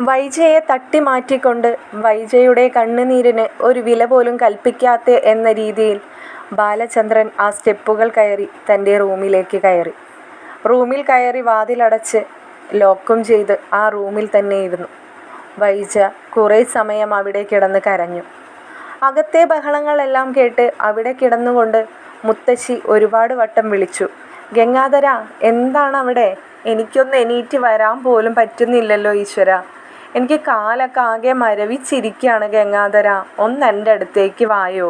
വൈജയെ തട്ടിമാറ്റിക്കൊണ്ട് വൈജയുടെ കണ്ണുനീരിന് ഒരു വില പോലും കൽപ്പിക്കാത്ത എന്ന രീതിയിൽ ബാലചന്ദ്രൻ ആ സ്റ്റെപ്പുകൾ കയറി തൻ്റെ റൂമിലേക്ക് കയറി. റൂമിൽ കയറി വാതിലടച്ച് ലോക്കും ചെയ്ത് ആ റൂമിൽ തന്നെയിരുന്നു. വൈജ കുറേ സമയം അവിടെ കിടന്ന് കരഞ്ഞു. അകത്തെ ബഹളങ്ങളെല്ലാം കേട്ട് അവിടെ കിടന്നുകൊണ്ട് മുത്തശ്ശി ഒരുപാട് വട്ടം വിളിച്ചു. ഗംഗാധര, എന്താണവിടെ? എനിക്കൊന്ന് എണീറ്റ് വരാൻ പോലും പറ്റുന്നില്ലല്ലോ ഈശ്വര. എനിക്ക് കാലൊക്കെ ആകെ മരവിച്ചിരിക്കുകയാണ് ഗംഗാധര, ഒന്ന് എൻ്റെ അടുത്തേക്ക് വായോ.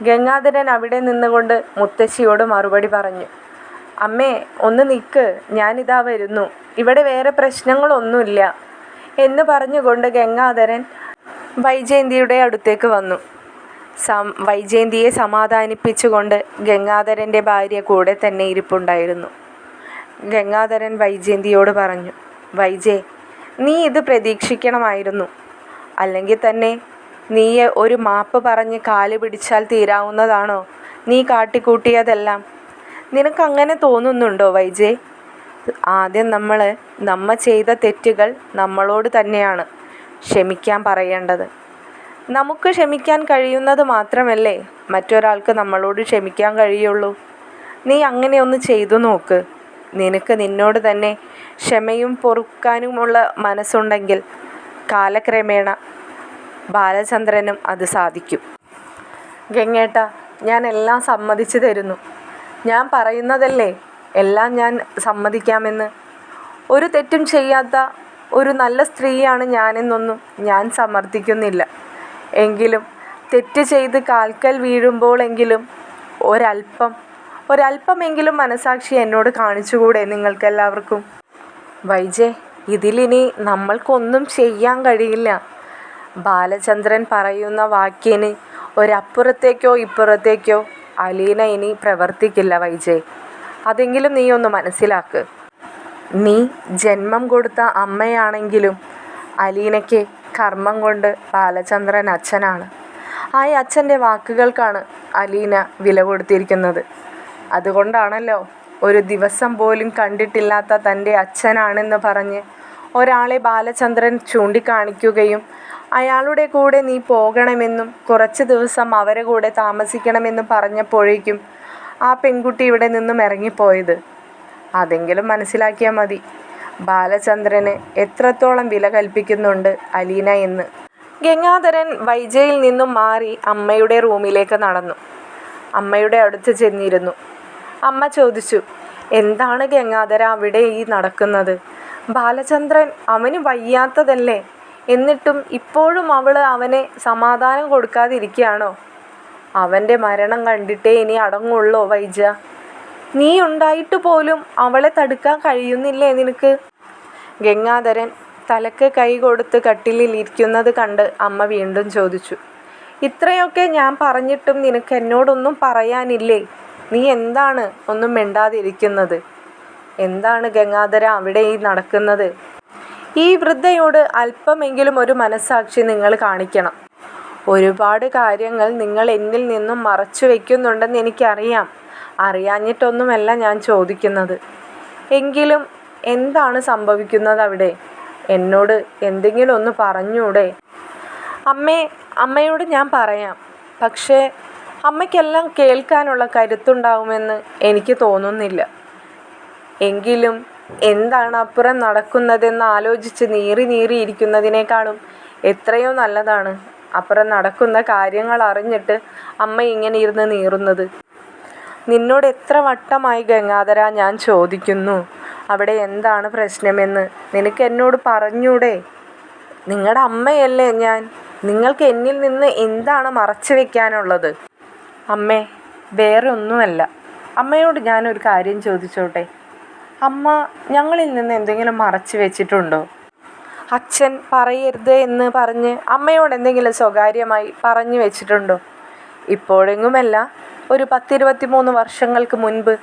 ഗംഗാധരൻ അവിടെ നിന്നുകൊണ്ട് മുത്തശ്ശിയോട് മറുപടി പറഞ്ഞു. അമ്മേ, ഒന്ന് നിൽക്ക്, ഞാനിതാ വരുന്നു, ഇവിടെ വേറെ പ്രശ്നങ്ങളൊന്നുമില്ല എന്ന് പറഞ്ഞുകൊണ്ട് ഗംഗാധരൻ വൈജയന്തിയുടെ അടുത്തേക്ക് വന്നു. വൈജയന്തിയെ സമാധാനിപ്പിച്ചുകൊണ്ട് ഗംഗാധരൻ്റെ ഭാര്യ കൂടെ തന്നെ ഇരിപ്പുണ്ടായിരുന്നു. ഗംഗാധരൻ വൈജയന്തിയോട് പറഞ്ഞു, വൈജയ്, നീ ഇത് പ്രതീക്ഷിക്കണമായിരുന്നു. അല്ലെങ്കിൽ തന്നെ നീ ഒരു മാപ്പ് പറഞ്ഞ് കാല് പിടിച്ചാൽ തീരാവുന്നതാണോ നീ കാട്ടിക്കൂട്ടിയതെല്ലാം? നിനക്കങ്ങനെ തോന്നുന്നുണ്ടോ വൈജയ്? ആദ്യം നമ്മ ചെയ്ത തെറ്റുകൾ നമ്മളോട് തന്നെയാണ് ക്ഷമിക്കാൻ പറയേണ്ടത്. നമുക്ക് ക്ഷമിക്കാൻ കഴിയുന്നത് മാത്രമല്ലേ മറ്റൊരാൾക്ക് നമ്മളോട് ക്ഷമിക്കാൻ കഴിയുള്ളൂ. നീ അങ്ങനെ ഒന്ന് ചെയ്തു നോക്ക്. നിനക്ക് നിന്നോട് തന്നെ ക്ഷമയും പൊറുക്കാനുമുള്ള മനസ്സുണ്ടെങ്കിൽ കാലക്രമേണ ബാലചന്ദ്രനും അത് സാധിക്കും. ഗംഗേട്ട, ഞാൻ എല്ലാം സമ്മതിച്ചു തരുന്നു. ഞാൻ പറയുന്നതല്ലേ എല്ലാം ഞാൻ സമ്മതിക്കാമെന്ന്. ഒരു തെറ്റും ചെയ്യാത്ത ഒരു നല്ല സ്ത്രീയാണ് ഞാനെന്നൊന്നും ഞാൻ സമർത്ഥിക്കുന്നില്ല. എങ്കിലും തെറ്റ് ചെയ്ത് കാൽക്കൽ വീഴുമ്പോഴെങ്കിലും ഒരല്പമെങ്കിലും മനസാക്ഷി എന്നോട് കാണിച്ചുകൂടെ നിങ്ങൾക്കെല്ലാവർക്കും? വൈജയ്, ഇതിലിനി നമ്മൾക്കൊന്നും ചെയ്യാൻ കഴിയില്ല. ബാലചന്ദ്രൻ പറയുന്ന വാക്കിന് ഒരപ്പുറത്തേക്കോ ഇപ്പുറത്തേക്കോ അലീന ഇനി പ്രവർത്തിക്കില്ല വൈജയ്. അതെങ്കിലും നീ ഒന്ന് മനസ്സിലാക്ക്. നീ ജന്മം കൊടുത്ത അമ്മയാണെങ്കിലും അലീനയ്ക്ക് കർമ്മം കൊണ്ട് ബാലചന്ദ്രൻ അച്ഛനാണ്. ആ അച്ഛൻ്റെ വാക്കുകൾക്കാണ് അലീന വില കൊടുത്തിരിക്കുന്നത്. അതുകൊണ്ടാണല്ലോ ഒരു ദിവസം പോലും കണ്ടിട്ടില്ലാത്ത തൻ്റെ അച്ഛനാണെന്ന് പറഞ്ഞ് ഒരാളെ ബാലചന്ദ്രൻ ചൂണ്ടിക്കാണിക്കുകയും അയാളുടെ കൂടെ നീ പോകണമെന്നും കുറച്ച് ദിവസം അവരെ കൂടെ താമസിക്കണമെന്നും പറഞ്ഞപ്പോഴേക്കും ആ പെൺകുട്ടി ഇവിടെ നിന്നും ഇറങ്ങിപ്പോയത്. അതെങ്കിലും മനസ്സിലാക്കിയാൽ മതി ബാലചന്ദ്രന് എത്രത്തോളം വില കൽപ്പിക്കുന്നുണ്ട് അലീന എന്ന്. ഗംഗാധരൻ വൈജയിൽ നിന്നും മാറി അമ്മയുടെ റൂമിലേക്ക് നടന്നു. അമ്മയുടെ അടുത്ത് ചെന്നിരുന്നു. അമ്മ ചോദിച്ചു, എന്താണ് ഗംഗാധര അവിടെ ഈ നടക്കുന്നത്? ബാലചന്ദ്രൻ അവന് വയ്യാത്തതല്ലേ? എന്നിട്ടും ഇപ്പോഴും അവനെ സമാധാനം കൊടുക്കാതിരിക്കുകയാണോ? അവൻ്റെ മരണം കണ്ടിട്ടേ ഇനി അടങ്ങുള്ളോ വൈജ? നീ ഉണ്ടായിട്ട് പോലും അവളെ തടുക്കാൻ കഴിയുന്നില്ലേ നിനക്ക്? ഗംഗാധരൻ തലക്ക് കൈ കൊടുത്ത് കട്ടിലിൽ ഇരിക്കുന്നത് കണ്ട് അമ്മ വീണ്ടും ചോദിച്ചു, ഇത്രയൊക്കെ ഞാൻ പറഞ്ഞിട്ടും നിനക്ക് എന്നോടൊന്നും പറയാനില്ലേ? നീ എന്താണ് ഒന്നും മിണ്ടാതിരിക്കുന്നത്? എന്താണ് ഗംഗാധര അവിടെ ഈ നടക്കുന്നത്? ഈ വൃദ്ധയോട് അല്പമെങ്കിലും ഒരു മനസ്സാക്ഷി നിങ്ങൾ കാണിക്കണം. ഒരുപാട് കാര്യങ്ങൾ നിങ്ങൾ എന്നിൽ നിന്നും മറച്ചു വയ്ക്കുന്നുണ്ടെന്ന് എനിക്കറിയാം. അറിയാഞ്ഞിട്ടൊന്നുമല്ല ഞാൻ ചോദിക്കുന്നത്. എങ്കിലും എന്താണ് സംഭവിക്കുന്നത് അവിടെ? എന്നോട് എന്തെങ്കിലും ഒന്ന് പറഞ്ഞൂടെ? അമ്മയോട് ഞാൻ പറയാം. പക്ഷേ അമ്മയ്ക്കെല്ലാം കേൾക്കാനുള്ള കരുത്തുണ്ടാവുമെന്ന് എനിക്ക് തോന്നുന്നില്ല. എങ്കിലും എന്താണ് അപ്പുറം നടക്കുന്നതെന്ന് ആലോചിച്ച് നീറിയിരിക്കുന്നതിനേക്കാളും എത്രയോ നല്ലതാണ് അപ്പുറം നടക്കുന്ന കാര്യങ്ങൾ അറിഞ്ഞിട്ട് അമ്മ ഇങ്ങനെ ഇരുന്ന് നീറുന്നത്. നിന്നോട് എത്ര വട്ടമായി ഗംഗാധര ഞാൻ ചോദിക്കുന്നു, അവിടെ എന്താണ് പ്രശ്നമെന്ന്? നിനക്ക് എന്നോട് പറഞ്ഞൂടെ? നിങ്ങളുടെ അമ്മയല്ലേ ഞാൻ. നിങ്ങൾക്ക് എന്നിൽ നിന്ന് എന്താണ് മറച്ചു വയ്ക്കാനുള്ളത്? അമ്മേ, വേറെ ഒന്നുമല്ല. അമ്മയോട് ഞാനൊരു കാര്യം ചോദിച്ചോട്ടെ? അമ്മ ഞങ്ങളിൽ നിന്ന് എന്തെങ്കിലും മറച്ചു വെച്ചിട്ടുണ്ടോ? അച്ഛൻ പറയരുത് എന്ന് പറഞ്ഞ് അമ്മയോട് എന്തെങ്കിലും സ്വകാര്യമായി പറഞ്ഞു വെച്ചിട്ടുണ്ടോ? ഇപ്പോഴെങ്ങുമല്ല, ഒരു 10-23 വർഷങ്ങൾക്ക് മുൻപ്.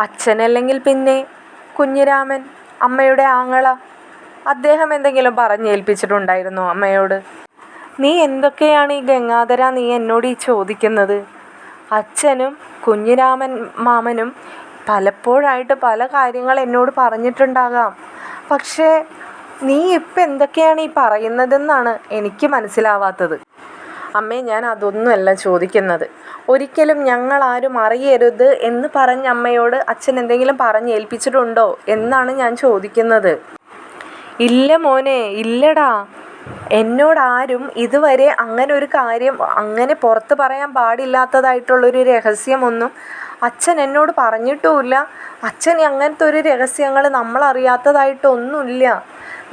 അച്ഛനല്ലെങ്കിൽ പിന്നെ കുഞ്ഞിരാമൻ, അമ്മയുടെ ആങ്ങള, അദ്ദേഹം എന്തെങ്കിലും പറഞ്ഞേൽപ്പിച്ചിട്ടുണ്ടായിരുന്നോ അമ്മയോട്? നീ എന്തൊക്കെയാണ് ഈ ഗംഗാധര നീ എന്നോട് ഈ ചോദിക്കുന്നത്? അച്ഛനും കുഞ്ഞിരാമൻ മാമനും പലപ്പോഴായിട്ട് പല കാര്യങ്ങൾ എന്നോട് പറഞ്ഞിട്ടുണ്ടാകാം. പക്ഷേ നീ ഇപ്പം എന്തൊക്കെയാണ് ഈ പറയുന്നതെന്നാണ് എനിക്ക് മനസ്സിലാവാത്തത്. അമ്മേ, ഞാൻ അതൊന്നുമല്ല ചോദിക്കുന്നത്. ഒരിക്കലും ഞങ്ങളാരും അറിയരുത് എന്ന് പറഞ്ഞ അമ്മയോട് അച്ഛൻ എന്തെങ്കിലും പറഞ്ഞേൽപ്പിച്ചിട്ടുണ്ടോ എന്നാണ് ഞാൻ ചോദിക്കുന്നത്. ഇല്ല മോനെ, ഇല്ലടാ. എന്നോടാരും ഇതുവരെ അങ്ങനെ ഒരു കാര്യം, അങ്ങനെ പുറത്ത് പറയാൻ പാടില്ലാത്തതായിട്ടുള്ളൊരു രഹസ്യമൊന്നും അച്ഛൻ എന്നോട് പറഞ്ഞിട്ടുമില്ല. അച്ഛൻ അങ്ങനത്തെ ഒരു രഹസ്യങ്ങൾ നമ്മളറിയാത്തതായിട്ടൊന്നുമില്ല.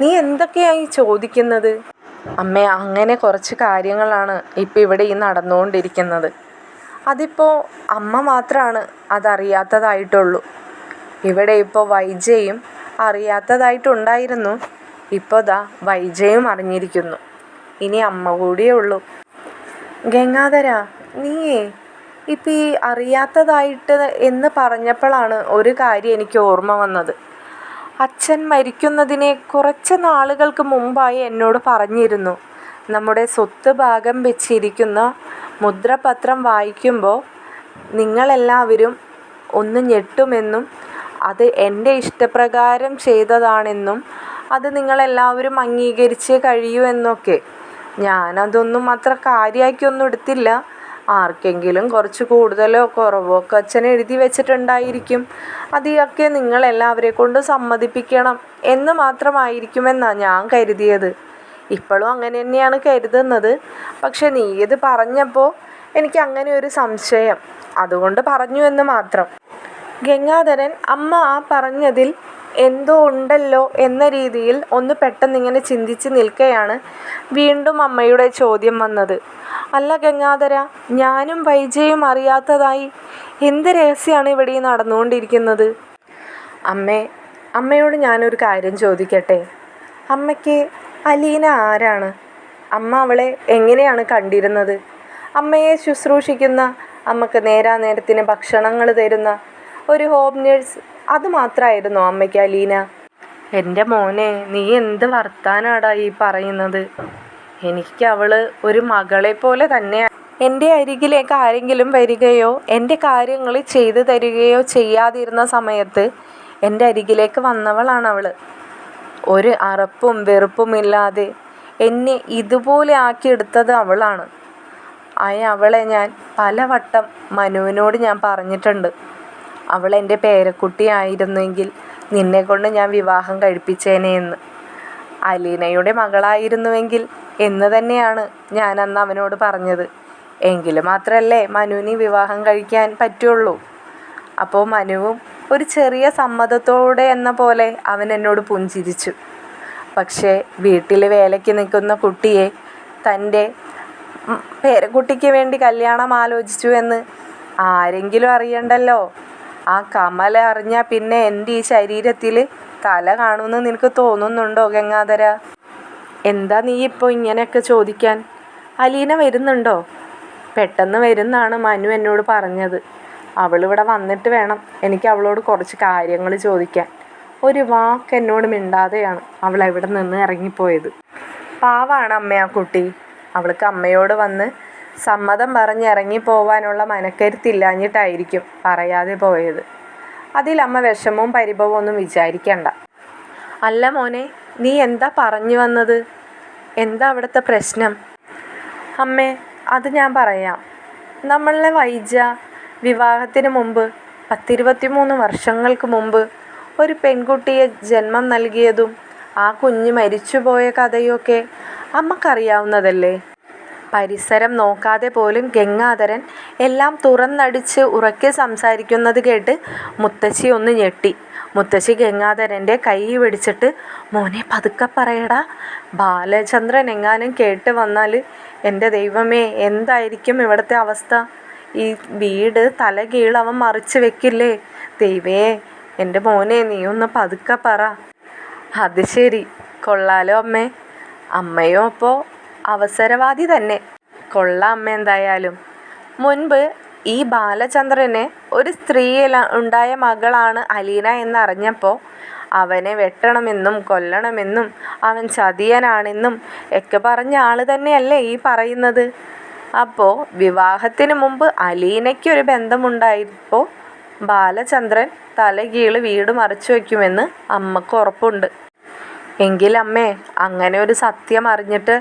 നീ എന്തൊക്കെയായി ചോദിക്കുന്നത്? അമ്മേ, അങ്ങനെ കുറച്ച് കാര്യങ്ങളാണ് ഇപ്പം ഇവിടെ ഈ നടന്നുകൊണ്ടിരിക്കുന്നത്. അതിപ്പോൾ അമ്മ മാത്രമാണ് അതറിയാത്തതായിട്ടുള്ളൂ. ഇവിടെ ഇപ്പോൾ വൈജയും അറിയാത്തതായിട്ടുണ്ടായിരുന്നു. ഇപ്പോൾ ദാ വൈജയും അറിഞ്ഞിരിക്കുന്നു. ഇനി അമ്മ കൂടിയേ ഉള്ളൂ. ഗംഗാധര, നീയേ ഇപ്പം ഈ അറിയാത്തതായിട്ട് എന്ന് പറഞ്ഞപ്പോഴാണ് ഒരു കാര്യം എനിക്ക് ഓർമ്മ വന്നത്. അച്ഛൻ മരിക്കുന്നതിനെ കുറച്ച് നാളുകൾക്ക് മുമ്പായി എന്നോട് പറഞ്ഞിരുന്നു, നമ്മുടെ സ്വത്ത് ഭാഗം വെച്ചിരിക്കുന്ന മുദ്രപത്രം വായിക്കുമ്പോൾ നിങ്ങളെല്ലാവരും ഒന്ന് ഞെട്ടുമെന്നും അത് എൻ്റെ ഇഷ്ടപ്രകാരം ചെയ്തതാണെന്നും അത് നിങ്ങളെല്ലാവരും അംഗീകരിച്ചേ കഴിയൂ എന്നൊക്കെ. ഞാനതൊന്നും അത്ര കാര്യമാക്കിയൊന്നും എടുത്തില്ല. ആർക്കെങ്കിലും കുറച്ച് കൂടുതലോ കുറവോ ഒക്കെ അച്ഛൻ എഴുതി വെച്ചിട്ടുണ്ടായിരിക്കും. അതൊക്കെ നിങ്ങളെല്ലാവരെ കൊണ്ട് സമ്മതിപ്പിക്കണം എന്ന് മാത്രമായിരിക്കുമെന്നാണ് ഞാൻ കരുതിയത്. ഇപ്പോഴും അങ്ങനെ തന്നെയാണ് കരുതുന്നത്. പക്ഷെ നീ ഇത് പറഞ്ഞപ്പോൾ എനിക്ക് അങ്ങനെ ഒരു സംശയം, അതുകൊണ്ട് പറഞ്ഞു എന്ന് മാത്രം. ഗംഗാധരൻ അമ്മ ആ പറഞ്ഞതിൽ എന്തോ ഉണ്ടല്ലോ എന്ന രീതിയിൽ ഒന്ന് പെട്ടെന്നിങ്ങനെ ചിന്തിച്ച് നിൽക്കുകയാണ്. വീണ്ടും അമ്മയുടെ ചോദ്യം വന്നത്, അല്ല ഗംഗാധര, ഞാനും വൈജയും അറിയാത്തതായി എന്ത് രഹസ്യമാണ് ഇവിടെ നടന്നുകൊണ്ടിരിക്കുന്നത്? അമ്മയോട് ഞാനൊരു കാര്യം ചോദിക്കട്ടെ? അമ്മയ്ക്ക് അലീന ആരാണ്? അമ്മ അവളെ എങ്ങനെയാണ് കണ്ടിരുന്നത്? അമ്മയെ ശുശ്രൂഷിക്കുന്ന, അമ്മക്ക് നേരാനേരത്തിന് ഭക്ഷണങ്ങൾ തരുന്ന ഒരു ഹോം നേഴ്സ്, അത് മാത്രമായിരുന്നോ അമ്മയ്ക്ക് അലീന? എൻ്റെ മോനെ, നീ എന്ത് വർത്താനാടാ ഈ പറയുന്നത്? എനിക്ക് അവള് ഒരു മകളെ പോലെ തന്നെയാണ്. എൻ്റെ അരികിലേക്ക് ആരെങ്കിലും വരികയോ എൻ്റെ കാര്യങ്ങൾ ചെയ്തു തരികയോ ചെയ്യാതിരുന്ന സമയത്ത് എൻ്റെ അരികിലേക്ക് വന്നവളാണ് അവൾ. ഒരു അറപ്പും വെറുപ്പുമില്ലാതെ എന്നെ ഇതുപോലെ ആക്കിയെടുത്തത് അവളാണ്. അവളെ ഞാൻ പലവട്ടം മനുവിനോട് ഞാൻ പറഞ്ഞിട്ടുണ്ട്, അവൾ എൻ്റെ പേരക്കുട്ടിയായിരുന്നെങ്കിൽ നിന്നെക്കൊണ്ട് ഞാൻ വിവാഹം കഴിപ്പിച്ചേനെ എന്ന്. അലീനയുടെ മകളായിരുന്നുവെങ്കിൽ എന്ന് തന്നെയാണ് ഞാൻ അന്ന് അവനോട് പറഞ്ഞത്. എങ്കിൽ മാത്രമല്ലേ മനുവിന് വിവാഹം കഴിക്കാൻ പറ്റുള്ളൂ. അപ്പോൾ മനുവും ഒരു ചെറിയ സമ്മതത്തോടെ എന്ന പോലെ അവൻ എന്നോട് പുഞ്ചിരിച്ചു. പക്ഷേ വീട്ടിൽ വേലയ്ക്ക് നിൽക്കുന്ന കുട്ടിയെ തൻ്റെ പേരക്കുട്ടിക്ക് വേണ്ടി കല്യാണം ആലോചിച്ചു എന്ന് ആരെങ്കിലും അറിയണ്ടല്ലോ. ആ കമല അറിഞ്ഞാൽ പിന്നെ എൻ്റെ ഈ ശരീരത്തിൽ തല കാണുമെന്ന് നിനക്ക് തോന്നുന്നുണ്ടോ ഗംഗാധര? എന്താ നീ ഇപ്പോൾ ഇങ്ങനെയൊക്കെ ചോദിക്കാൻ? അലീന വരുന്നുണ്ടോ? പെട്ടെന്ന് വരുന്നാണ് മനു എന്നോട് പറഞ്ഞത്. അവളിവിടെ വന്നിട്ട് വേണം എനിക്ക് അവളോട് കുറച്ച് കാര്യങ്ങൾ ചോദിക്കാൻ. ഒരു വാക്ക് എന്നോട് മിണ്ടാതെയാണ് അവൾ അവിടെ നിന്ന് ഇറങ്ങിപ്പോയത്. പാവാണ് അമ്മ ആ കുട്ടി. അവൾക്ക് അമ്മയോട് വന്ന് സമ്മതം പറഞ്ഞ് ഇറങ്ങിപ്പോവാനുള്ള മനക്കരുത്തില്ലാഞ്ഞിട്ടായിരിക്കും പറയാതെ പോയത്. അതിലമ്മ വിഷമവും പരിഭവവും ഒന്നും വിചാരിക്കണ്ട. അല്ല മോനെ, നീ എന്താ പറഞ്ഞു വന്നത്? എന്താ അവിടുത്തെ പ്രശ്നം? അമ്മേ, അത് ഞാൻ പറയാം. നമ്മളെ വൈജ വിവാഹത്തിന് മുമ്പ് 10-23 വർഷങ്ങൾക്ക് മുമ്പ് ഒരു പെൺകുട്ടിയെ ജന്മം നൽകിയതും ആ കുഞ്ഞ് മരിച്ചുപോയ കഥയൊക്കെ അമ്മക്കറിയാവുന്നതല്ലേ? പരിസരം നോക്കാതെ പോലും ഗംഗാധരൻ എല്ലാം തുറന്നടിച്ച് ഉറക്കെ സംസാരിക്കുന്നത് കേട്ട് മുത്തശ്ശി ഒന്ന് ഞെട്ടി. മുത്തശ്ശി ഗംഗാധരൻ്റെ കൈ പിടിച്ചിട്ട്, മോനെ പതുക്കെ പറയടാ, ബാലചന്ദ്രൻ എങ്ങാനും കേട്ട് വന്നാൽ എൻ്റെ ദൈവമേ, എന്തായിരിക്കും ഇവിടുത്തെ അവസ്ഥ? ഈ വീട് തലകീഴ് അവൻ മറിച്ച് വെക്കില്ലേ? ദൈവേ, എൻ്റെ മോനെ നീ ഒന്ന് പതുക്കെ പറ. അത് ശരി, കൊള്ളാലോ അമ്മേ. അമ്മയോ അപ്പോൾ അവസരവാദി തന്നെ. കൊള്ളാം അമ്മ എന്തായാലും. മുൻപ് ഈ ബാലചന്ദ്രന് ഒരു സ്ത്രീയിൽ ഉണ്ടായ മകളാണ് അലീന എന്നറിഞ്ഞപ്പോൾ അവനെ വെട്ടണമെന്നും കൊല്ലണമെന്നും അവൻ ചതിയനാണെന്നും ഒക്കെ പറഞ്ഞ ആൾ തന്നെയല്ലേ ഈ പറയുന്നത്. അപ്പോൾ വിവാഹത്തിന് മുമ്പ് അലീനയ്ക്കൊരു ബന്ധമുണ്ടായപ്പോൾ ബാലചന്ദ്രൻ തലകീഴ് വീട് മറിച്ചു വയ്ക്കുമെന്ന് അമ്മക്ക് ഉറപ്പുണ്ട്. എങ്കിലമ്മേ, അങ്ങനെ ഒരു സത്യം അറിഞ്ഞിട്ട്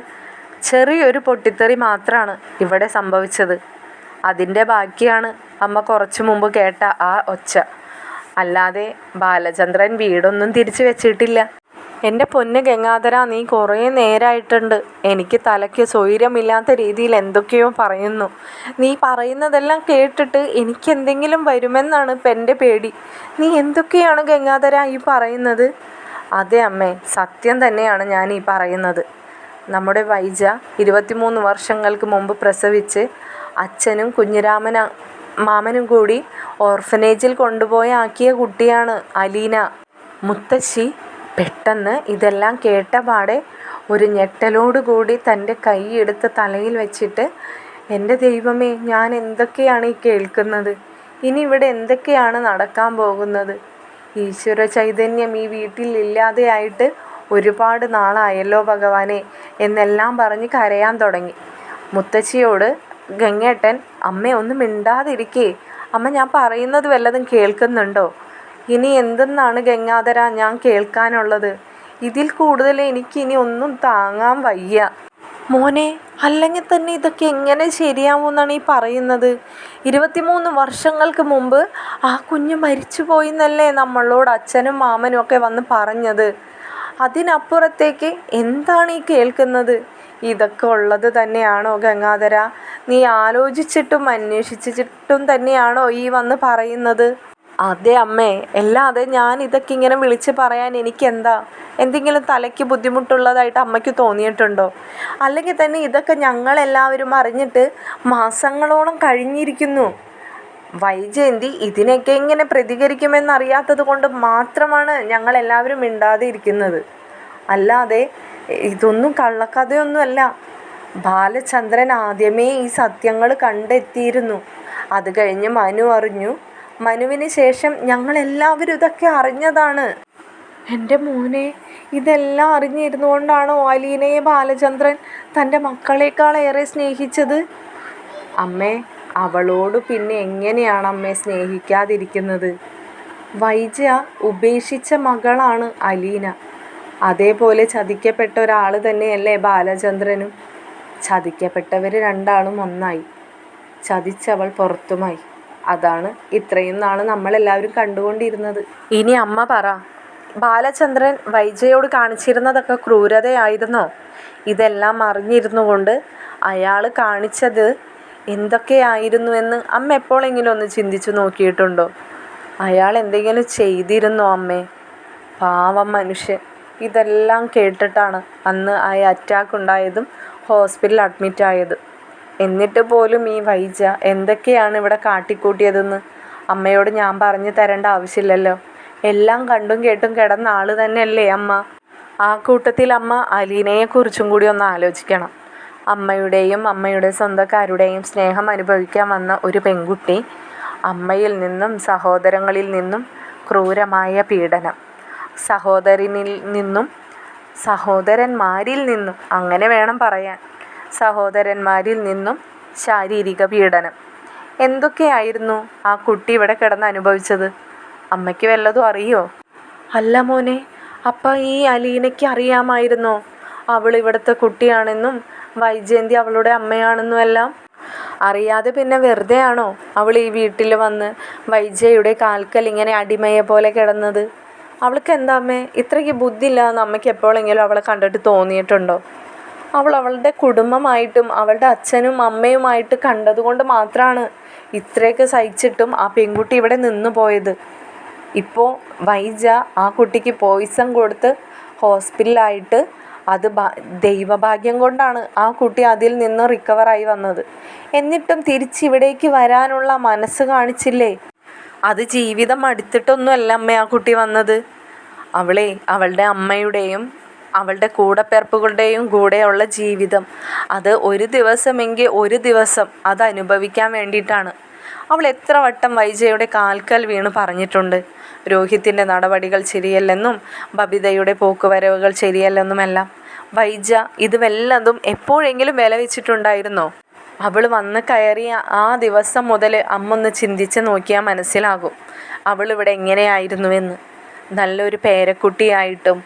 ചെറിയൊരു പൊട്ടിത്തെറി മാത്രമാണ് ഇവിടെ സംഭവിച്ചത്. അതിൻ്റെ ബാക്കിയാണ് അമ്മ കുറച്ചു മുമ്പ് കേട്ട ആ ഒച്ച. അല്ലാതെ ബാലചന്ദ്രൻ വീടൊന്നും തിരിച്ചു വെച്ചിട്ടില്ല. എൻ്റെ പൊന്ന് ഗംഗാധര, നീ കുറേ നേരമായിട്ടുണ്ട് എനിക്ക് തലയ്ക്ക് സ്വൈര്യമില്ലാത്ത രീതിയിൽ എന്തൊക്കെയോ പറയുന്നു. നീ പറയുന്നതെല്ലാം കേട്ടിട്ട് എനിക്ക് എന്തെങ്കിലും വരുമെന്നാണ് ഇപ്പം എൻ്റെ പേടി. നീ എന്തൊക്കെയാണ് ഗംഗാധര ഈ പറയുന്നത്? അതെ അമ്മേ, സത്യം തന്നെയാണ് ഞാൻ ഈ പറയുന്നത്. നമ്മുടെ വൈജ 23 വർഷങ്ങൾക്ക് മുമ്പ് പ്രസവിച്ച് അച്ഛനും കുഞ്ഞിരാമൻ മാമനും കൂടി ഓർഫനേജിൽ കൊണ്ടുപോയി ആക്കിയ കുട്ടിയാണ് അലീന. മുത്തശ്ശി പെട്ടെന്ന് ഇതെല്ലാം കേട്ട പാടെ ഒരു ഞെട്ടലോടുകൂടി തൻ്റെ കൈയെടുത്ത് തലയിൽ വെച്ചിട്ട്, എൻ്റെ ദൈവമേ, ഞാൻ എന്തൊക്കെയാണ് ഈ കേൾക്കുന്നത്? ഇനി ഇവിടെ എന്തൊക്കെയാണ് നടക്കാൻ പോകുന്നത്? ഈശ്വര ചൈതന്യം ഈ വീട്ടിൽ ഇല്ലാതെയായിട്ട് ഒരുപാട് നാളായല്ലോ ഭഗവാനെ എന്നെല്ലാം പറഞ്ഞ് കരയാൻ തുടങ്ങി. മുത്തശ്ശിയോട് ഗംഗേട്ടൻ, അമ്മ ഒന്നും മിണ്ടാതിരിക്കേ, അമ്മ ഞാൻ പറയുന്നത് വല്ലതും കേൾക്കുന്നുണ്ടോ? ഇനി എന്തെന്നാണ് ഗംഗാധര ഞാൻ കേൾക്കാനുള്ളത്? ഇതിൽ കൂടുതൽ എനിക്കിനി ഒന്നും താങ്ങാൻ വയ്യ. മോനെ, അല്ലെങ്കിൽ തന്നെ ഇതൊക്കെ എങ്ങനെ ശരിയാവുമെന്നാണ് ഈ പറയുന്നത്? 23 വർഷങ്ങൾക്ക് മുമ്പ് ആ കുഞ്ഞ് മരിച്ചു പോയിന്നല്ലേ നമ്മളോട് അച്ഛനും മാമനും ഒക്കെ വന്ന് പറഞ്ഞത്. അതിനപ്പുറത്തേക്ക് എന്താണ് ഈ കേൾക്കുന്നത്? ഇതൊക്കെ ഉള്ളത് തന്നെയാണോ ഗംഗാധര? നീ ആലോചിച്ചിട്ടും അന്വേഷിച്ചിട്ടും തന്നെയാണോ ഈ വന്ന് പറയുന്നത്? അതെ അമ്മേ, അല്ലാതെ ഞാൻ ഇതൊക്കെ ഇങ്ങനെ വിളിച്ച് പറയാൻ എനിക്കെന്താ? എന്തെങ്കിലും തലയ്ക്ക് ബുദ്ധിമുട്ടുള്ളതായിട്ട് അമ്മയ്ക്ക് തോന്നിയിട്ടുണ്ടോ? അല്ലെങ്കിൽ തന്നെ ഇതൊക്കെ ഞങ്ങളെല്ലാവരും അറിഞ്ഞിട്ട് മാസങ്ങളോളം കഴിഞ്ഞിരിക്കുന്നു. വൈജയന്തി ഇതിനൊക്കെ ഇങ്ങനെ പ്രതികരിക്കുമെന്നറിയാത്തത് കൊണ്ട് മാത്രമാണ് ഞങ്ങളെല്ലാവരും മിണ്ടാതെ ഇരിക്കുന്നത്. അല്ലാതെ ഇതൊന്നും കള്ളക്കഥയൊന്നുമല്ല. ബാലചന്ദ്രൻ ആദ്യമേ ഈ സത്യങ്ങൾ കണ്ടെത്തിയിരുന്നു. അത് കഴിഞ്ഞ് മനു അറിഞ്ഞു. മനുവിന് ശേഷം ഞങ്ങളെല്ലാവരും ഇതൊക്കെ അറിഞ്ഞതാണ്. എൻ്റെ മോനെ, ഇതെല്ലാം അറിഞ്ഞിരുന്നു കൊണ്ടാണോ അലീനയെ ബാലചന്ദ്രൻ തൻ്റെ മക്കളെക്കാളേറെ സ്നേഹിച്ചത്? അമ്മേ, അവളോട് പിന്നെ എങ്ങനെയാണ് അമ്മേ സ്നേഹിക്കാതിരിക്കുന്നത്? വൈജ ഉപേക്ഷിച്ച മകളാണ് അലീന. അതേപോലെ ചതിക്കപ്പെട്ട ഒരാൾ തന്നെയല്ലേ ബാലചന്ദ്രനും? ചതിക്കപ്പെട്ടവർ രണ്ടാളും ഒന്നായി. ചതിച്ചവൾ പുറത്തുമായി. അതാണ് ഇത്രയും നാൾ നമ്മളെല്ലാവരും കണ്ടുകൊണ്ടിരുന്നത്. ഇനി അമ്മ പറ, ബാലചന്ദ്രൻ വൈജയോട് കാണിച്ചിരുന്നതൊക്കെ ക്രൂരതയായിരുന്നോ? ഇതെല്ലാം അറിഞ്ഞിരുന്നു കൊണ്ട് അയാൾ കാണിച്ചത് എന്തൊക്കെയായിരുന്നുവെന്ന് അമ്മ എപ്പോഴെങ്കിലും ഒന്ന് ചിന്തിച്ചു നോക്കിയിട്ടുണ്ടോ? അയാൾ എന്തെങ്കിലും ചെയ്തിരുന്നോ അമ്മേ? പാവം മനുഷ്യൻ. ഇതെല്ലാം കേട്ടിട്ടാണ് അന്ന് ആ അറ്റാക്ക് ഉണ്ടായതും ഹോസ്പിറ്റലിൽ അഡ്മിറ്റായത്. എന്നിട്ട് പോലും ഈ വൈജ എന്തൊക്കെയാണ് ഇവിടെ കാട്ടിക്കൂട്ടിയതെന്ന് അമ്മയോട് ഞാൻ പറഞ്ഞു തരേണ്ട ആവശ്യമില്ലല്ലോ. എല്ലാം കണ്ടും കേട്ടും കിടന്ന ആൾ തന്നെയല്ലേ അമ്മ. ആ കൂട്ടത്തിൽ അമ്മ അലീനയെക്കുറിച്ചും കൂടി ഒന്ന് ആലോചിക്കണം. അമ്മയുടെയും അമ്മയുടെ സ്വന്തക്കാരുടെയും സ്നേഹം അനുഭവിക്കാൻ വന്ന ഒരു പെൺകുട്ടി, അമ്മയിൽ നിന്നും സഹോദരങ്ങളിൽ നിന്നും ക്രൂരമായ പീഡനം, സഹോദരനിൽ നിന്നും സഹോദരന്മാരിൽ നിന്നും അങ്ങനെ വേണം പറയാൻ, സഹോദരന്മാരിൽ നിന്നും ശാരീരിക പീഡനം. എന്തൊക്കെയായിരുന്നു ആ കുട്ടി ഇവിടെ കിടന്ന് അനുഭവിച്ചത്? അമ്മയ്ക്ക് വല്ലതും അറിയോ? അല്ല മോനെ, അപ്പം ഈ അലീനയ്ക്ക് അറിയാമായിരുന്നോ അവൾ ഇവിടുത്തെ കുട്ടിയാണെന്നും വൈജയന്തി അവളുടെ അമ്മയാണെന്നും എല്ലാം? അറിയാതെ പിന്നെ വെറുതെ ആണോ അവൾ ഈ വീട്ടിൽ വന്ന് വൈജയുടെ കാൽക്കൽ ഇങ്ങനെ അടിമയെ പോലെ കിടന്നത്? അവൾക്ക് എന്താ അമ്മേ ഇത്രയ്ക്ക് ബുദ്ധിയില്ലാന്ന് അമ്മയ്ക്ക് എപ്പോഴെങ്കിലും അവളെ കണ്ടിട്ട് തോന്നിയിട്ടുണ്ടോ? അവളുടെ കുടുംബമായിട്ടും അവളുടെ അച്ഛനും അമ്മയുമായിട്ട് കണ്ടതുകൊണ്ട് മാത്രമാണ് ഇത്രയൊക്കെ സഹിച്ചിട്ടും ആ പെൺകുട്ടി ഇവിടെ നിന്ന് പോയത്. ഇപ്പോൾ വൈജ ആ കുട്ടിക്ക് പോയിസൺ കൊടുത്ത് ഹോസ്പിറ്റലായിട്ട് അത് ദൈവഭാഗ്യം കൊണ്ടാണ് ആ കുട്ടി അതിൽ നിന്ന് റിക്കവറായി വന്നത്. എന്നിട്ടും തിരിച്ചിവിടേക്ക് വരാനുള്ള മനസ്സ് കാണിച്ചില്ലേ? അത് ജീവിതം അടുത്തിട്ടൊന്നുമല്ല അമ്മ ആ കുട്ടി വന്നത്. അവളുടെ അമ്മയുടെയും അവളുടെ കൂടപ്പിറപ്പുകളുടെയും കൂടെയുള്ള ജീവിതം, അത് ഒരു ദിവസമെങ്കിൽ ഒരു ദിവസം അത് അനുഭവിക്കാൻ വേണ്ടിയിട്ടാണ്. അവൾ എത്ര വട്ടം വൈജയുടെ കാൽക്കൽ വീണ് പറഞ്ഞിട്ടുണ്ട്, രോഹിത്തിൻ്റെ നടപടികൾ ശരിയല്ലെന്നും ബബിതയുടെ പോക്കുവരവുകൾ ശരിയല്ലെന്നുമെല്ലാം. വൈജ ഇത് വല്ലതും എപ്പോഴെങ്കിലും വില വെച്ചിട്ടുണ്ടായിരുന്നോ? അവൾ വന്ന് കയറിയ ആ ദിവസം മുതൽ അമ്മ ഒന്ന് ചിന്തിച്ച് നോക്കിയാൽ മനസ്സിലാകും അവളിവിടെ എങ്ങനെയായിരുന്നുവെന്ന്. നല്ലൊരു പേരക്കുട്ടിയായിട്ടും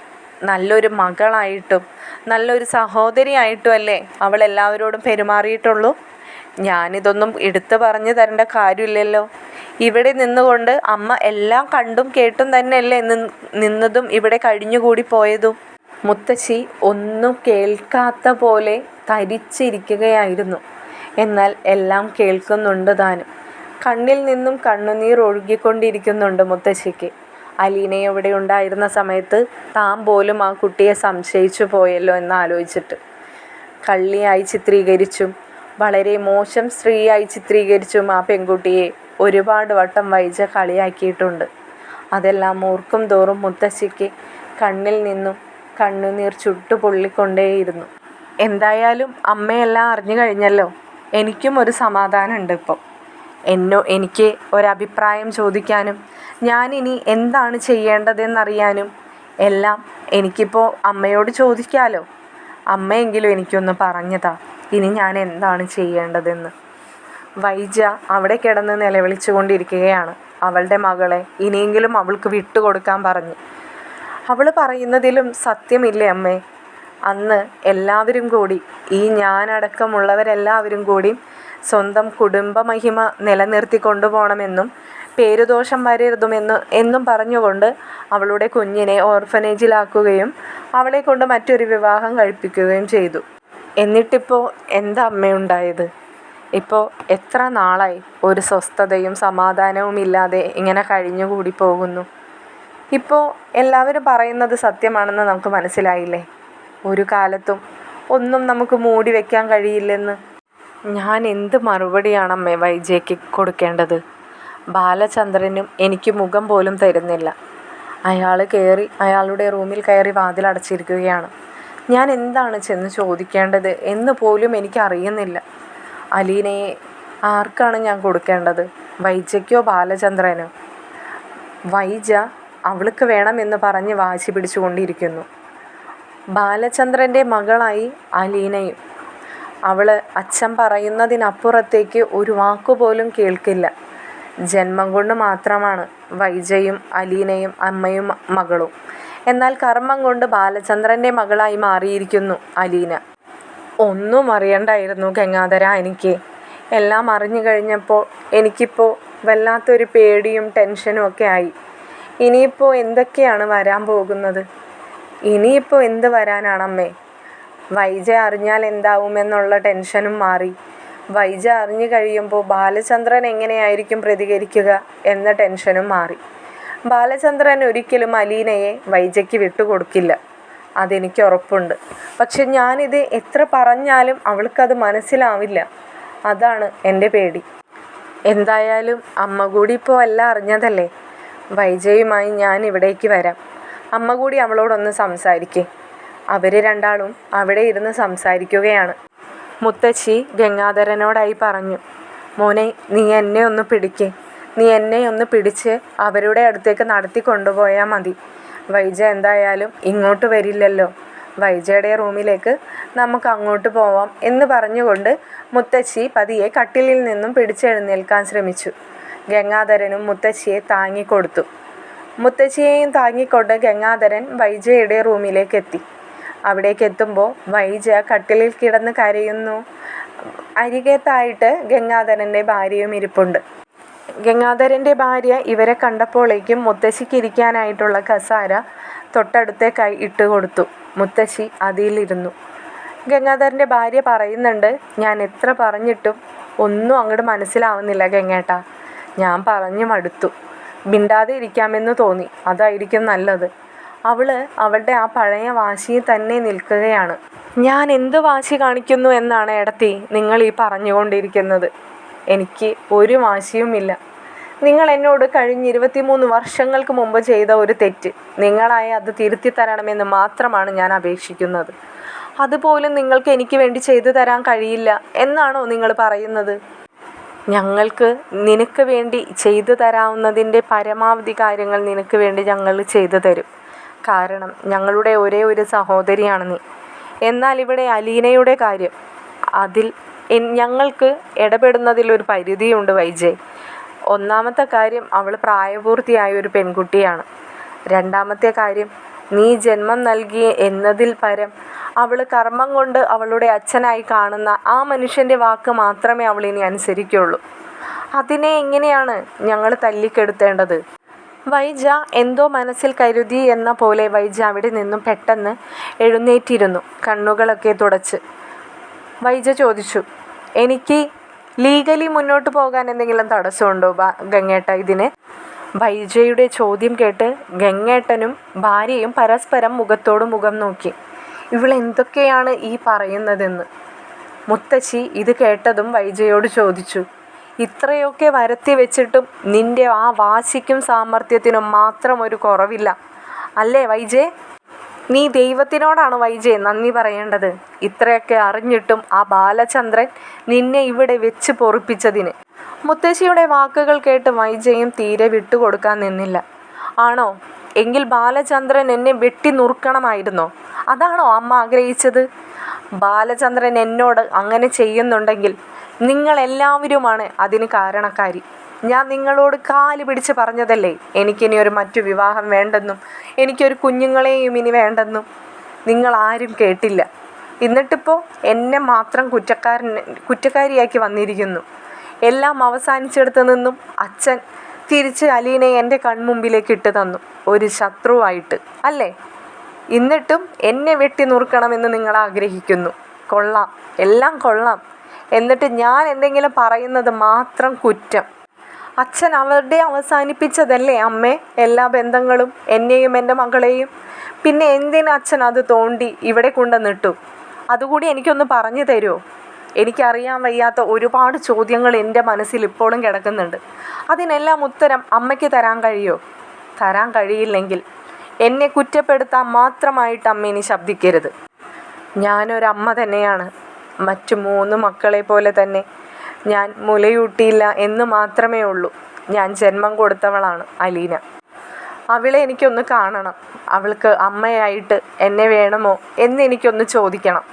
നല്ലൊരു മകളായിട്ടും നല്ലൊരു സഹോദരിയായിട്ടും അല്ലേ അവൾ എല്ലാവരോടും പെരുമാറിയിട്ടുള്ളൂ. ഞാനിതൊന്നും എടുത്തു പറഞ്ഞു തരേണ്ട കാര്യമില്ലല്ലോ. ഇവിടെ നിന്നുകൊണ്ട് അമ്മ എല്ലാം കണ്ടും കേട്ടും തന്നെയല്ലേ നിന്നതും ഇവിടെ കഴിഞ്ഞുകൂടി പോയതും. മുത്തശ്ശി ഒന്നും കേൾക്കാത്ത പോലെ തരിച്ചിരിക്കുകയായിരുന്നു. എന്നാൽ എല്ലാം കേൾക്കുന്നുണ്ട് താനും. കണ്ണിൽ നിന്നും കണ്ണുനീർ ഒഴുകിക്കൊണ്ടിരിക്കുന്നുണ്ട് മുത്തശ്ശിക്ക്. അലീന ഇവിടെ ഉണ്ടായിരുന്ന സമയത്ത് താൻ പോലും ആ കുട്ടിയെ സംശയിച്ചു പോയല്ലോ എന്നാലോചിച്ചിട്ട്. കള്ളിയായി ചിത്രീകരിച്ചും വളരെ മോശം സ്ത്രീയായി ചിത്രീകരിച്ചും ആ പെൺകുട്ടിയെ ഒരുപാട് വട്ടം വൈജ കളിയാക്കിയിട്ടുണ്ട്. അതെല്ലാം ഓർക്കും തോറും മുത്തശ്ശിക്ക് കണ്ണിൽ നിന്നും കണ്ണുനീർ ചുട്ടുപൊള്ളിക്കൊണ്ടേയിരുന്നു. എന്തായാലും അമ്മയെല്ലാം അറിഞ്ഞു കഴിഞ്ഞല്ലോ. എനിക്കും ഒരു സമാധാനമുണ്ട് ഇപ്പോൾ. എനിക്ക് ഒരഭിപ്രായം ചോദിക്കാനും ഞാനിനി എന്താണ് ചെയ്യേണ്ടതെന്നറിയാനും എല്ലാം എനിക്കിപ്പോൾ അമ്മയോട് ചോദിക്കാമല്ലോ. അമ്മയെങ്കിലും എനിക്കൊന്ന് പറഞ്ഞതാ ഇനി ഞാൻ എന്താണ് ചെയ്യേണ്ടതെന്ന്. വൈജ അവിടെ കിടന്ന് നിലവിളിച്ചു കൊണ്ടിരിക്കുകയാണ്. അവളുടെ മകളെ ഇനിയെങ്കിലും അവൾക്ക് വിട്ടുകൊടുക്കാൻ പറഞ്ഞ്. അവൾ പറയുന്നതിലും സത്യമില്ലേ അമ്മേ? അന്ന് എല്ലാവരും കൂടി, ഈ ഞാനടക്കമുള്ളവരെല്ലാവരും കൂടി സ്വന്തം കുടുംബമഹിമ നിലനിർത്തി കൊണ്ടുപോകണമെന്നും പേരുദോഷം എന്നും പറഞ്ഞുകൊണ്ട് അവളുടെ കുഞ്ഞിനെ ഓർഫനേജിലാക്കുകയും അവളെ കൊണ്ട് മറ്റൊരു വിവാഹം കഴിപ്പിക്കുകയും ചെയ്തു. എന്നിട്ടിപ്പോൾ എന്താ അമ്മയുണ്ടായത്? ഇപ്പോൾ എത്ര നാളായി ഒരു സ്വസ്ഥതയും സമാധാനവും ഇല്ലാതെ ഇങ്ങനെ കഴിഞ്ഞുകൂടി പോകുന്നു. ഇപ്പോൾ എല്ലാവരും പറയുന്നത് സത്യമാണെന്ന് നമുക്ക് മനസ്സിലായില്ലേ? ഒരു കാലത്തും ഒന്നും നമുക്ക് മൂടി വയ്ക്കാൻ കഴിയില്ലെന്ന്. ഞാൻ എന്ത് മറുപടിയാണമ്മേ വൈജയ്ക്ക് കൊടുക്കേണ്ടത്? ബാലചന്ദ്രനും എനിക്ക് മുഖം പോലും തരുന്നില്ല. അയാളുടെ റൂമിൽ കയറി വാതിലടച്ചിരിക്കുകയാണ്. ഞാൻ എന്താണ് ചെന്ന് ചോദിക്കേണ്ടത് എന്ന് പോലും എനിക്കറിയുന്നില്ല. അലീനയെ ആർക്കാണ് ഞാൻ കൊടുക്കേണ്ടത്? വൈജയ്ക്കോ ബാലചന്ദ്രനോ? വൈജ അവൾക്ക് വേണമെന്ന് പറഞ്ഞ് വാശി പിടിച്ചുകൊണ്ടിരിക്കുന്നു. ബാലചന്ദ്രൻ്റെ മകളായി അലീനയും. അവൾ അച്ഛൻ പറയുന്നതിനപ്പുറത്തേക്ക് ഒരു വാക്കുപോലും കേൾക്കില്ല. ജന്മം കൊണ്ട് മാത്രമാണ് വൈജയും അലീനയും അമ്മയും മകളും. എന്നാൽ കർമ്മം കൊണ്ട് ബാലചന്ദ്രൻ്റെ മകളായി മാറിയിരിക്കുന്നു അലീന. ഒന്നും അറിയണ്ടായിരുന്നു ഗംഗാധര എനിക്ക്. എല്ലാം അറിഞ്ഞു കഴിഞ്ഞപ്പോൾ എനിക്കിപ്പോൾ വല്ലാത്തൊരു പേടിയും ടെൻഷനും ഒക്കെ ആയി. ഇനിയിപ്പോൾ എന്തൊക്കെയാണ് വരാൻ പോകുന്നത്? ഇനിയിപ്പോൾ എന്ത് വരാനാണമ്മേ? വൈജ അറിഞ്ഞാൽ എന്താവുമെന്നുള്ള ടെൻഷനും മാറി. വൈജ അറിഞ്ഞു കഴിയുമ്പോൾ ബാലചന്ദ്രൻ എങ്ങനെയായിരിക്കും പ്രതികരിക്കുക എന്ന ടെൻഷനും മാറി. ബാലചന്ദ്രൻ ഒരിക്കലും അലീനയെ വൈജയ്ക്ക് വിട്ടുകൊടുക്കില്ല, അതെനിക്ക് ഉറപ്പുണ്ട്. പക്ഷെ ഞാനിത് എത്ര പറഞ്ഞാലും അവൾക്കത് മനസ്സിലാവില്ല. അതാണ് എൻ്റെ പേടി. എന്തായാലും അമ്മ കൂടി ഇപ്പോൾ എല്ലാം അറിഞ്ഞതല്ലേ. വൈജയുമായി ഞാൻ ഇവിടേക്ക് വരാം. അമ്മ കൂടി അവളോടൊന്ന് സംസാരിക്കേ. അവർ രണ്ടാളും അവിടെ ഇരുന്ന് സംസാരിക്കുകയാണ്. മുത്തശ്ശി ഗംഗാധരനോടായി പറഞ്ഞു, മോനെ നീ എന്നെ ഒന്ന് പിടിച്ച് അവരുടെ അടുത്തേക്ക് നടത്തി കൊണ്ടുപോയാൽ മതി. വൈജ എന്തായാലും ഇങ്ങോട്ട് വരില്ലല്ലോ. വൈജയുടെ റൂമിലേക്ക് നമുക്ക് അങ്ങോട്ട് പോവാം എന്ന് പറഞ്ഞുകൊണ്ട് മുത്തശ്ശി പതിയെ കട്ടിലിൽ നിന്നും പിടിച്ചെഴുന്നേൽക്കാൻ ശ്രമിച്ചു. ഗംഗാധരനും മുത്തശ്ശിയെ താങ്ങിക്കൊടുത്തു. മുത്തശ്ശിയെയും താങ്ങിക്കൊണ്ട് ഗംഗാധരൻ വൈജയുടെ റൂമിലേക്ക് എത്തി. അവിടേക്ക് എത്തുമ്പോൾ വൈജ കട്ടിലിൽ കിടന്ന് കരയുന്നു. അരികത്തായിട്ട് ഗംഗാധരൻ്റെ ഭാര്യയും ഇരിപ്പുണ്ട്. ഗംഗാധരൻ്റെ ഭാര്യ ഇവരെ കണ്ടപ്പോഴേക്കും മുത്തശ്ശിക്ക് ഇരിക്കാനായിട്ടുള്ള കസാര തൊട്ടടുത്തേക്കായി ഇട്ടുകൊടുത്തു. മുത്തശ്ശി അതിലിരുന്നു. ഗംഗാധരൻ്റെ ഭാര്യ പറയുന്നുണ്ട്, ഞാൻ എത്ര പറഞ്ഞിട്ടും ഒന്നും അങ്ങോട്ട് മനസ്സിലാവുന്നില്ല ഗംഗേട്ടാ. ഞാൻ പറഞ്ഞു മടുത്തു. മിണ്ടാതെ ഇരിക്കാമെന്ന് തോന്നി. അതായിരിക്കും നല്ലത്. അവളുടെ ആ പഴയ വാശിയിൽ തന്നെ നിൽക്കുകയാണ്. ഞാൻ എന്ത് വാശി കാണിക്കുന്നു എന്നാണ് ഏടത്തി നിങ്ങൾ ഈ പറഞ്ഞുകൊണ്ടിരിക്കുന്നത്? എനിക്ക് ഒരു വാശിയുമില്ല. നിങ്ങൾ എന്നോട് കഴിഞ്ഞ 23 വർഷങ്ങൾക്ക് മുമ്പ് ചെയ്ത ഒരു തെറ്റ് നിങ്ങളായി അത് തിരുത്തി തരണമെന്ന് മാത്രമാണ് ഞാൻ അപേക്ഷിക്കുന്നത്. അതുപോലും നിങ്ങൾക്ക് എനിക്ക് വേണ്ടി ചെയ്തു തരാൻ കഴിയില്ല എന്നാണോ നിങ്ങൾ പറയുന്നത്? ഞങ്ങൾക്ക് നിനക്ക് വേണ്ടി ചെയ്തു തരാവുന്നതിൻ്റെ പരമാവധി കാര്യങ്ങൾ നിനക്ക് വേണ്ടി ഞങ്ങൾ ചെയ്തു തരും. കാരണം ഞങ്ങളുടെ ഒരേ ഒരു സഹോദരിയാണ് നീ. എന്നാൽ ഇവിടെ അലീനയുടെ കാര്യം, അതിൽ ഞങ്ങൾക്ക് ഇടപെടുന്നതിലൊരു പരിധിയുണ്ട് വൈജയ്. ഒന്നാമത്തെ കാര്യം, അവൾ പ്രായപൂർത്തിയായ ഒരു പെൺകുട്ടിയാണ്. രണ്ടാമത്തെ കാര്യം, നീ ജന്മം നൽകി എന്നതിൽ പരം അവൾ കർമ്മം കൊണ്ട് അവളുടെ അച്ഛനായി കാണുന്ന ആ മനുഷ്യൻ്റെ വാക്ക് മാത്രമേ അവളിനി അനുസരിക്കുള്ളൂ. അതിനെ എങ്ങനെയാണ് ഞങ്ങൾ തല്ലിക്കെടുത്തേണ്ടത്? വൈജ എന്തോ മനസ്സിൽ കരുതി എന്ന പോലെ വൈജ അവിടെ നിന്നും പെട്ടെന്ന് എഴുന്നേറ്റിരുന്നു, കണ്ണുകളൊക്കെ തുടച്ച്. വൈജ ചോദിച്ചു, എനിക്ക് ലീഗലി മുന്നോട്ട് പോകാൻ എന്തെങ്കിലും തടസ്സമുണ്ടോ ഗംഗേട്ട ഇതിന്? വൈജയുടെ ചോദ്യം കേട്ട് ഗംഗേട്ടനും ഭാര്യയും പരസ്പരം മുഖത്തോട് മുഖം നോക്കി. ഇവളെന്തൊക്കെയാണ് ഈ പറയുന്നതെന്ന്. മുത്തശ്ശി ഇത് കേട്ടതും വൈജയോട് ചോദിച്ചു, ഇത്രയൊക്കെ വരുത്തി വെച്ചിട്ടും നിന്റെ ആ വാശിക്കും സാമർത്ഥ്യത്തിനും മാത്രം ഒരു കുറവില്ല അല്ലേ വൈജേ? നീ ദൈവത്തിനോടാണ് വൈജേ നന്ദി പറയേണ്ടത്. ഇത്രയൊക്കെ അറിഞ്ഞിട്ടും ആ ബാലചന്ദ്രൻ നിന്നെ ഇവിടെ വെച്ച് പൊറിപ്പിച്ചതിന്. മുത്തശ്ശിയുടെ വാക്കുകൾ കേട്ട് വൈജയും തീരെ വിട്ടുകൊടുക്കാൻ നിന്നില്ല. ആണോ? എങ്കിൽ ബാലചന്ദ്രൻ എന്നെ വെട്ടി നുറുക്കണമായിരുന്നോ? അതാണോ അമ്മ ആഗ്രഹിച്ചത്? ബാലചന്ദ്രൻ എന്നോട് അങ്ങനെ ചെയ്യുന്നുണ്ടെങ്കിൽ നിങ്ങളെല്ലാവരുമാണ് അതിന് കാരണക്കാരി. ഞാൻ നിങ്ങളോട് കാല് പിടിച്ച് പറഞ്ഞതല്ലേ എനിക്കിനി ഒരു മറ്റു വിവാഹം വേണ്ടെന്നും എനിക്കൊരു കുഞ്ഞുങ്ങളെയും ഇനി വേണ്ടെന്നും. നിങ്ങളാരും കേട്ടില്ല. എന്നിട്ടിപ്പോൾ എന്നെ മാത്രം കുറ്റക്കാരിയാക്കി വന്നിരിക്കുന്നു. എല്ലാം അവസാനിച്ചെടുത്ത് നിന്നും അച്ഛൻ തിരിച്ച് അലീനെ എൻ്റെ കൺമുമ്പിലേക്ക് ഇട്ട് തന്നു, ഒരു ശത്രുവായിട്ട് അല്ലേ? എന്നിട്ടും എന്നെ വെട്ടി നുറുക്കണമെന്ന് നിങ്ങൾ ആഗ്രഹിക്കുന്നു. കൊള്ളാം, എല്ലാം കൊള്ളാം. എന്നിട്ട് ഞാൻ എന്തെങ്കിലും പറയുന്നത് മാത്രം കുറ്റം. അച്ഛൻ അവരുടെ അവസാനിപ്പിച്ചതല്ലേ അമ്മേ എല്ലാ ബന്ധങ്ങളും, എന്നെയും എൻ്റെ മകളെയും. പിന്നെ എന്തിനാ അച്ഛൻ അത് തോണ്ടി ഇവിടെ കൊണ്ടുവന്നിട്ടു? അതുകൂടി എനിക്കൊന്ന് പറഞ്ഞു തരുമോ? എനിക്കറിയാൻ വയ്യാത്ത ഒരുപാട് ചോദ്യങ്ങൾ എൻ്റെ മനസ്സിൽ ഇപ്പോഴും കിടക്കുന്നുണ്ട്. അതിനെല്ലാം ഉത്തരം അമ്മയ്ക്ക് തരാൻ കഴിയുമോ? തരാൻ കഴിയില്ലെങ്കിൽ എന്നെ കുറ്റപ്പെടുത്താൻ മാത്രമായിട്ട് അമ്മ ഇനി ശബ്ദിക്കരുത്. ഞാനൊരമ്മ തന്നെയാണ്. മറ്റു 3 മക്കളെ പോലെ തന്നെ ഞാൻ മുലയൂട്ടിയില്ല എന്ന് മാത്രമേ ഉള്ളൂ. ഞാൻ ജന്മം കൊടുത്തവളാണ് അലീന. അവളെ എനിക്കൊന്ന് കാണണം. അവൾക്ക് അമ്മയായിട്ട് എന്നെ വേണമോ എന്ന് എനിക്കൊന്ന് ചോദിക്കണം.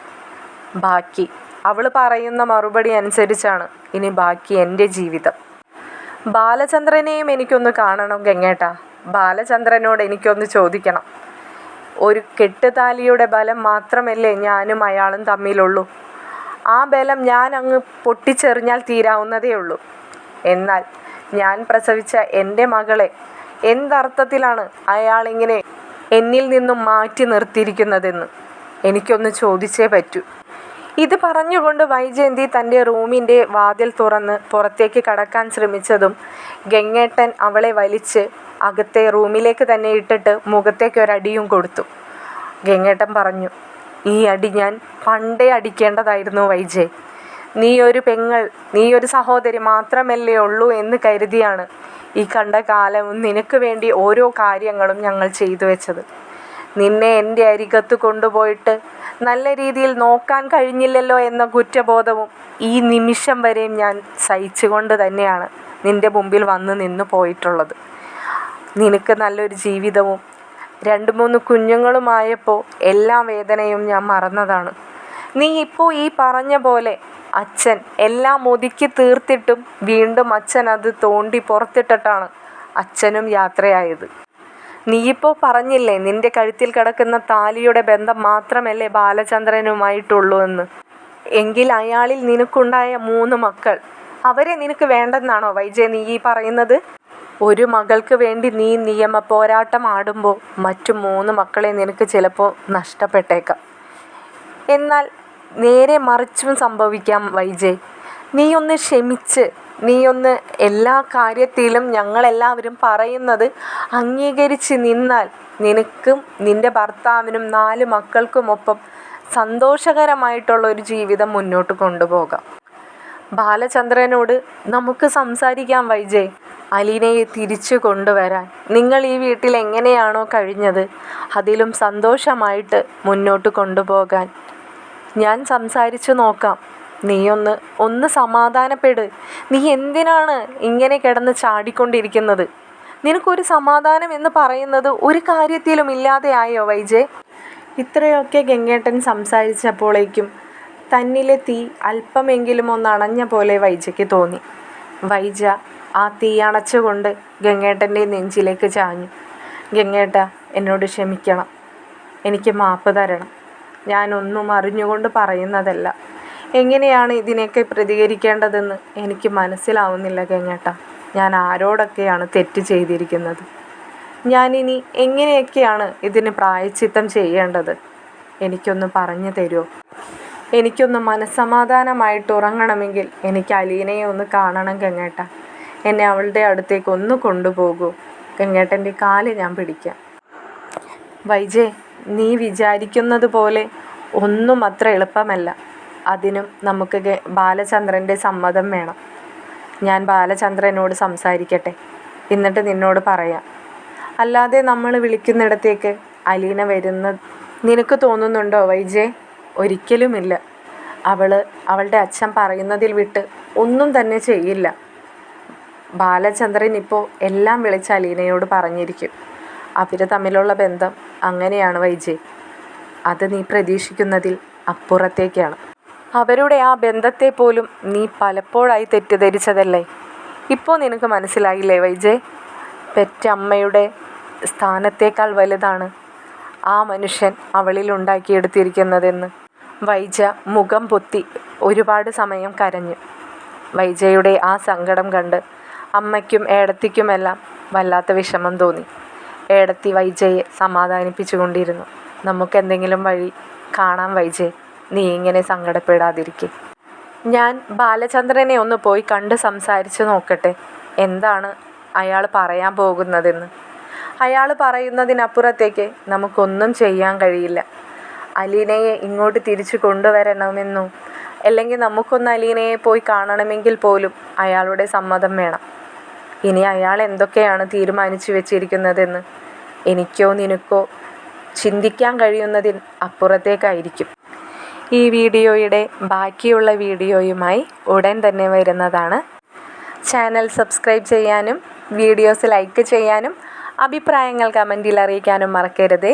ബാക്കി അവൾ പറയുന്ന മറുപടി അനുസരിച്ചാണ് ഇനി ബാക്കി എൻ്റെ ജീവിതം. ബാലചന്ദ്രനെയും എനിക്കൊന്ന് കാണണം ഗംഗേട്ട. ബാലചന്ദ്രനോട് എനിക്കൊന്ന് ചോദിക്കണം. ഒരു കെട്ടുതാലിയുടെ ബലം മാത്രമല്ലേ ഞാനും അയാളും തമ്മിലുള്ളൂ. ആ ബലം ഞാൻ അങ്ങ് പൊട്ടിച്ചെറിഞ്ഞാൽ തീരാവുന്നതേ ഉള്ളൂ. എന്നാൽ ഞാൻ പ്രസവിച്ച എൻ്റെ മകളെ എന്തർത്ഥത്തിലാണ് അയാളിങ്ങനെ എന്നിൽ നിന്നും മാറ്റി നിർത്തിയിരിക്കുന്നതെന്ന് എനിക്കൊന്ന് ചോദിച്ചേ പറ്റൂ. ഇത് പറഞ്ഞുകൊണ്ട് വൈജയന്തി തൻ്റെ റൂമിൻ്റെ വാതിൽ തുറന്ന് പുറത്തേക്ക് കടക്കാൻ ശ്രമിച്ചതും ഗംഗേട്ടൻ അവളെ വലിച്ച് അകത്തെ റൂമിലേക്ക് തന്നെ ഇട്ടിട്ട് മുഖത്തേക്ക് ഒരടിയും കൊടുത്തു. ഗംഗേട്ടൻ പറഞ്ഞു, ഈ അടി ഞാൻ പണ്ടേ അടിക്കേണ്ടതായിരുന്നു വൈജയ്. നീ ഒരു പെങ്ങൾ, നീ ഒരു സഹോദരി മാത്രമല്ലേ ഉള്ളൂ എന്ന് കരുതിയാണ് ഈ കണ്ട കാലവും നിനക്ക് വേണ്ടി ഓരോ കാര്യങ്ങളും ഞങ്ങൾ ചെയ്തു വെച്ചത്. നിന്നെ എൻ്റെ അരികത്ത് കൊണ്ടുപോയിട്ട് നല്ല രീതിയിൽ നോക്കാൻ കഴിഞ്ഞില്ലല്ലോ എന്ന കുറ്റബോധവും ഈ നിമിഷം വരെയും ഞാൻ സഹിച്ചുകൊണ്ട് തന്നെയാണ് നിൻ്റെ മുമ്പിൽ വന്ന് നിന്ന് പോയിട്ടുള്ളത്. നിനക്ക് നല്ലൊരു ജീവിതവും 2-3 കുഞ്ഞുങ്ങളുമായപ്പോൾ എല്ലാ വേദനയും ഞാൻ മറന്നതാണ്. നീ ഇപ്പോൾ ഈ പറഞ്ഞ പോലെ അച്ഛൻ എല്ലാം ഒതുക്കി തീർത്തിട്ടും വീണ്ടും അച്ഛൻ അത് തോണ്ടി പുറത്തിട്ടിട്ടാണ് അച്ഛനും യാത്രയായത്. നീയിപ്പോൾ പറഞ്ഞില്ലേ നിൻ്റെ കഴുത്തിൽ കിടക്കുന്ന താലിയുടെ ബന്ധം മാത്രമല്ലേ ബാലചന്ദ്രനുമായിട്ടുള്ളൂ എന്ന്. എങ്കിൽ അയാളിൽ നിനക്കുണ്ടായ 3 മക്കൾ, അവരെ നിനക്ക് വേണ്ടെന്നാണോ വൈജയ് നീ ഈ പറയുന്നത്? ഒരു മകൾക്ക് വേണ്ടി നീ നിയമ പോരാട്ടം ആടുമ്പോൾ മറ്റു 3 മക്കളെ നിനക്ക് ചിലപ്പോൾ നഷ്ടപ്പെട്ടേക്കാം. എന്നാൽ നേരെ മറിച്ചും സംഭവിക്കാം വൈജയ്. നീയൊന്ന് ക്ഷമിച്ച്, നീയൊന്ന് എല്ലാ കാര്യത്തിലും ഞങ്ങളെല്ലാവരും പറയുന്നത് അംഗീകരിച്ച് നിന്നാൽ നിനക്കും നിൻ്റെ ഭർത്താവിനും 4 മക്കൾക്കുമൊപ്പം സന്തോഷകരമായിട്ടുള്ളൊരു ജീവിതം മുന്നോട്ട് കൊണ്ടുപോകാം. ബാലചന്ദ്രനോട് നമുക്ക് സംസാരിക്കാം വൈജയ്. അലീനയെ തിരിച്ചു കൊണ്ടുവരാൻ നിങ്ങൾ ഈ വീട്ടിൽ എങ്ങനെയാണോ കഴിഞ്ഞത് അതിലും സന്തോഷമായിട്ട് മുന്നോട്ട് കൊണ്ടുപോകാൻ ഞാൻ സംസാരിച്ചു നോക്കാം. നീയൊന്ന് സമാധാനപ്പെട്. നീ എന്തിനാണ് ഇങ്ങനെ കിടന്ന് ചാടിക്കൊണ്ടിരിക്കുന്നത്? നിനക്കൊരു സമാധാനം എന്ന് പറയുന്നത് ഒരു കാര്യത്തിലും ഇല്ലാതെ ആയോ വൈജയ്? ഇത്രയൊക്കെ ഗംഗേട്ടൻ സംസാരിച്ചപ്പോഴേക്കും തന്നിലെ തീ അല്പമെങ്കിലും ഒന്ന് അണഞ്ഞ പോലെ വൈജയ്ക്ക് തോന്നി. വൈജ ആ തീ അണച്ചുകൊണ്ട് ഗംഗേട്ടൻ്റെ നെഞ്ചിലേക്ക് ചാഞ്ഞു. ഗംഗേട്ട, എന്നോട് ക്ഷമിക്കണം. എനിക്ക് മാപ്പ് തരണം. ഞാനൊന്നും അറിഞ്ഞുകൊണ്ട് പറയുന്നതല്ല. എങ്ങനെയാണ് ഇതിനൊക്കെ പ്രതികരിക്കേണ്ടതെന്ന് എനിക്ക് മനസ്സിലാവുന്നില്ല ഗംഗേട്ടാ. ഞാൻ ആരോടൊക്കെയാണ് തെറ്റ് ചെയ്തിരിക്കുന്നത്? ഞാനിനി എങ്ങനെയൊക്കെയാണ് ഇതിന് പ്രായശ്ചിത്തം ചെയ്യേണ്ടത്? എനിക്കൊന്ന് പറഞ്ഞു തരുമോ? എനിക്കൊന്ന് മനസ്സമാധാനമായിട്ട് ഉറങ്ങണമെങ്കിൽ എനിക്ക് അലീനയെ ഒന്ന് കാണണം ഗംഗേട്ടാ. എന്നെ അവളുടെ അടുത്തേക്ക് ഒന്ന് കൊണ്ടുപോകൂ. ഗംഗേട്ടൻ്റെ കാല് ഞാൻ പിടിക്കാം. വൈജയ്, നീ വിചാരിക്കുന്നത് പോലെ ഒന്നും അത്ര എളുപ്പമല്ല. അതിനും നമുക്ക് ബാലചന്ദ്രൻ്റെ സമ്മതം വേണം. ഞാൻ ബാലചന്ദ്രനോട് സംസാരിക്കട്ടെ, എന്നിട്ട് നിന്നോട് പറയാം. അല്ലാതെ നമ്മൾ വിളിക്കുന്നിടത്തേക്ക് അലീന വരുന്നത് നിനക്ക് തോന്നുന്നുണ്ടോ വൈജയ്? ഒരിക്കലുമില്ല. അവളുടെ അച്ഛൻ പറയുന്നതിൽ വിട്ട് ഒന്നും തന്നെ ചെയ്യില്ല. ബാലചന്ദ്രൻ ഇപ്പോൾ എല്ലാം വിളിച്ച് അലീനയോട് പറഞ്ഞിരിക്കും. അവർ തമ്മിലുള്ള ബന്ധം അങ്ങനെയാണ് വൈജയ്. അത് നീ പ്രതീക്ഷിക്കുന്നതിൽ അപ്പുറത്തേക്കാണ്. അവരുടെ ആ ബന്ധത്തെ പോലും നീ പലപ്പോഴായി തെറ്റിദ്ധരിച്ചതല്ലേ? ഇപ്പോൾ നിനക്ക് മനസ്സിലായില്ലേ വൈജയ്? പെറ്റമ്മയുടെ സ്ഥാനത്തേക്കാൾ വലുതാണ് ആ മനുഷ്യൻ അവളിൽ ഉണ്ടാക്കിയെടുത്തിരിക്കുന്നതെന്ന്. വൈജ മുഖം പൊത്തി ഒരുപാട് സമയം കരഞ്ഞു. വൈജയുടെ ആ സങ്കടം കണ്ട് അമ്മയ്ക്കും ഏടത്തിക്കുമെല്ലാം വല്ലാത്ത വിഷമം തോന്നി. ഏടത്തി വൈജയെ സമാധാനിപ്പിച്ചുകൊണ്ടിരുന്നു. നമുക്കെന്തെങ്കിലും വഴി കാണാം വൈജയ്, നീ ഇങ്ങനെ സങ്കടപ്പെടാതിരിക്കെ. ഞാൻ ബാലചന്ദ്രനെ ഒന്ന് പോയി കണ്ട് സംസാരിച്ച് നോക്കട്ടെ, എന്താണ് അയാൾ പറയാൻ പോകുന്നതെന്ന്. അയാൾ പറയുന്നതിനപ്പുറത്തേക്ക് നമുക്കൊന്നും ചെയ്യാൻ കഴിയില്ല. അലീനയെ ഇങ്ങോട്ട് തിരിച്ചു കൊണ്ടുവരണമെന്നോ അല്ലെങ്കിൽ നമുക്കൊന്ന് അലീനയെ പോയി കാണണമെങ്കിൽ പോലും അയാളുടെ സമ്മതം വേണം. ഇനി അയാൾ എന്തൊക്കെയാണ് തീരുമാനിച്ചു വെച്ചിരിക്കുന്നതെന്ന് എനിക്കോ നിനക്കോ ചിന്തിക്കാൻ കഴിയുന്നതിന് അപ്പുറത്തേക്കായിരിക്കും. ഈ വീഡിയോയുടെ ബാക്കിയുള്ള വീഡിയോയുമായി ഉടൻ തന്നെ വരുന്നതാണ്. ചാനൽ സബ്സ്ക്രൈബ് ചെയ്യാനും വീഡിയോസ് ലൈക്ക് ചെയ്യാനും അഭിപ്രായങ്ങൾ കമൻറ്റിൽ അറിയിക്കാനും മറക്കരുതേ.